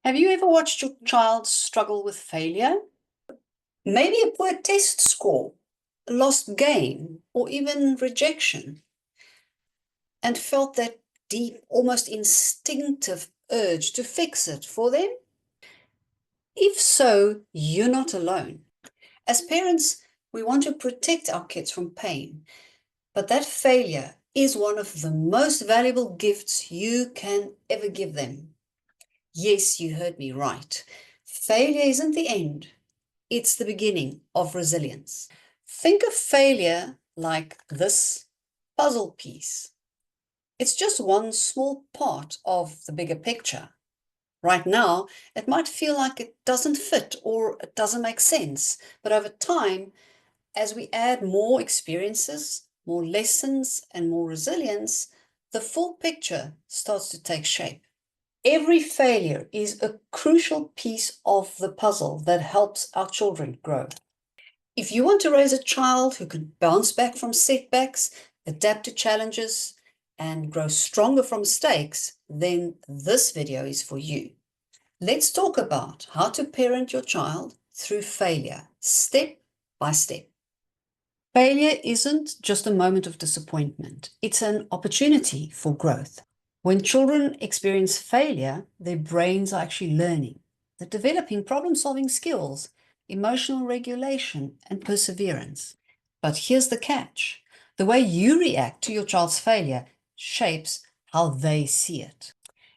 Have you ever watched your child struggle with failure? Maybe a poor test score, a lost game, or even rejection, and felt that deep, almost instinctive urge to fix it for them? If so, you're not alone. As parents, we want to protect our kids from pain, but that failure is one of the most valuable gifts you can ever give them. Yes, you heard me right. Failure isn't the end. It's the beginning of resilience. Think of failure like this puzzle piece. It's just one small part of the bigger picture. Right now, it might feel like it doesn't fit or it doesn't make sense, but over time, as we add more experiences, more lessons, and more resilience, the full picture starts to take shape. Every failure is a crucial piece of the puzzle that helps our children grow. If you want to raise a child who can bounce back from setbacks, adapt to challenges, and grow stronger from mistakes, then this video is for you. Let's talk about how to parent your child through failure, step by step. Failure isn't just a moment of disappointment. It's an opportunity for growth. When children experience failure, their brains are actually learning. They're developing problem-solving skills, emotional regulation, and perseverance. But here's the catch. The way you react to your child's failure shapes how they see it.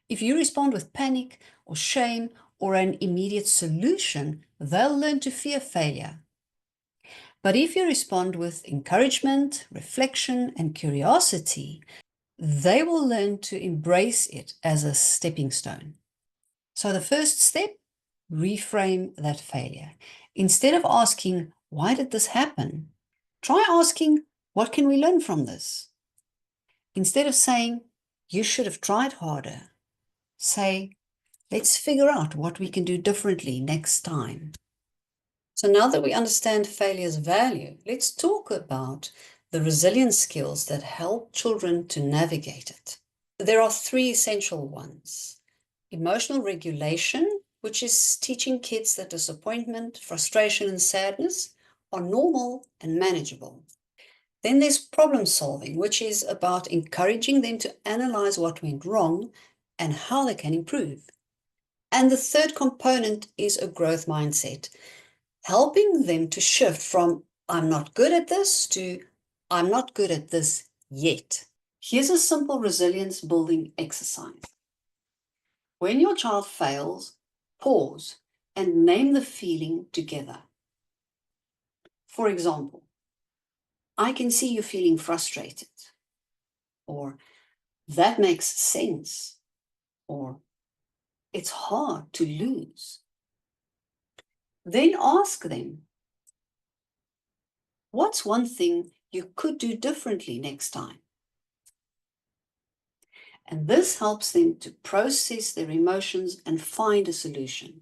If you respond with panic or shame or an immediate solution, they'll learn to fear failure. But if you respond with encouragement, reflection, and curiosity, they will learn to embrace it as a stepping stone. So the first step, reframe that failure. Instead of asking, why did this happen? Try asking, what can we learn from this? Instead of saying, you should have tried harder, say, let's figure out what we can do differently next time. So now that we understand failure's value, let's talk about the resilience skills that help children to navigate it. There are three essential ones. Emotional regulation, which is teaching kids that disappointment, frustration, and sadness are normal and manageable. Then there's problem solving, which is about encouraging them to analyze what went wrong and how they can improve. And the third component is a growth mindset, helping them to shift from I'm not good at this to I'm not good at this yet. Here's a simple resilience building exercise. When your child fails, pause and name the feeling together. For example, I can see you feeling frustrated, or that makes sense, or it's hard to lose. Then ask them, what's one thing you could do differently next time? And this helps them to process their emotions and find a solution.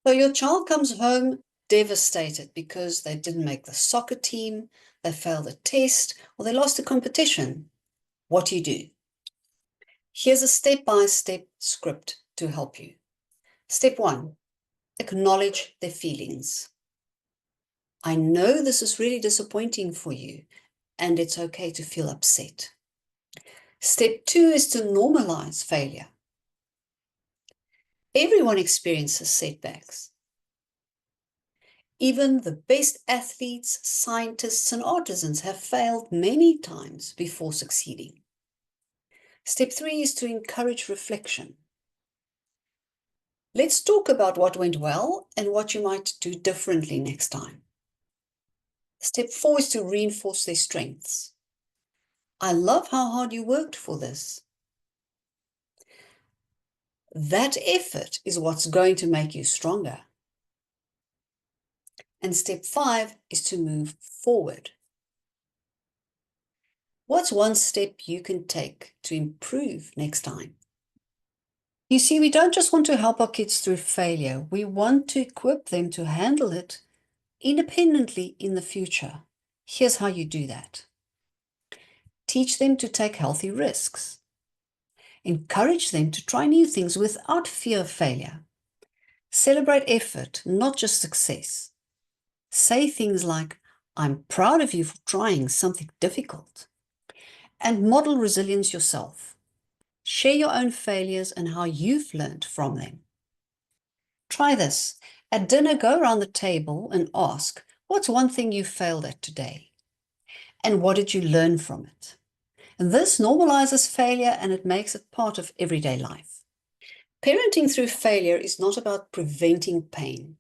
So your child comes home devastated because they didn't make the soccer team, they failed a test, or they lost a competition. What do you do? Here's a step-by-step script to help you. Step 1, acknowledge their feelings. I know this is really disappointing for you, and it's okay to feel upset. Step 2 is to normalize failure. Everyone experiences setbacks. Even the best athletes, scientists, and artisans have failed many times before succeeding. Step 3 is to encourage reflection. Let's talk about what went well and what you might do differently next time. Step 4 is to reinforce their strengths. I love how hard you worked for this. That effort is what's going to make you stronger. And step 5 is to move forward. What's one step you can take to improve next time? You see, we don't just want to help our kids through failure. We want to equip them to handle it independently in the future. Here's how you do that. Teach them to take healthy risks. Encourage them to try new things without fear of failure. Celebrate effort, not just success. Say things like, "I'm proud of you for trying something difficult." And model resilience yourself. Share your own failures and how you've learned from them. Try this. At dinner, go around the table and ask, "What's one thing you failed at today? And what did you learn from it?" And this normalizes failure and it makes it part of everyday life. Parenting through failure is not about preventing pain.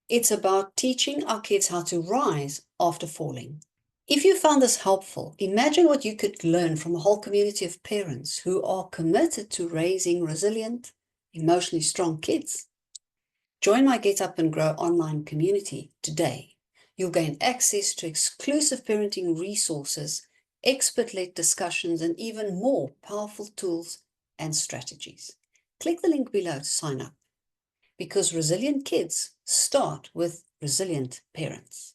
It's about teaching our kids how to rise after falling. If you found this helpful, imagine what you could learn from a whole community of parents who are committed to raising resilient, emotionally strong kids. Join my Get Up and Grow online community today. You'll gain access to exclusive parenting resources, expert-led discussions, and even more powerful tools and strategies. Click the link below to sign up, because resilient kids start with resilient parents.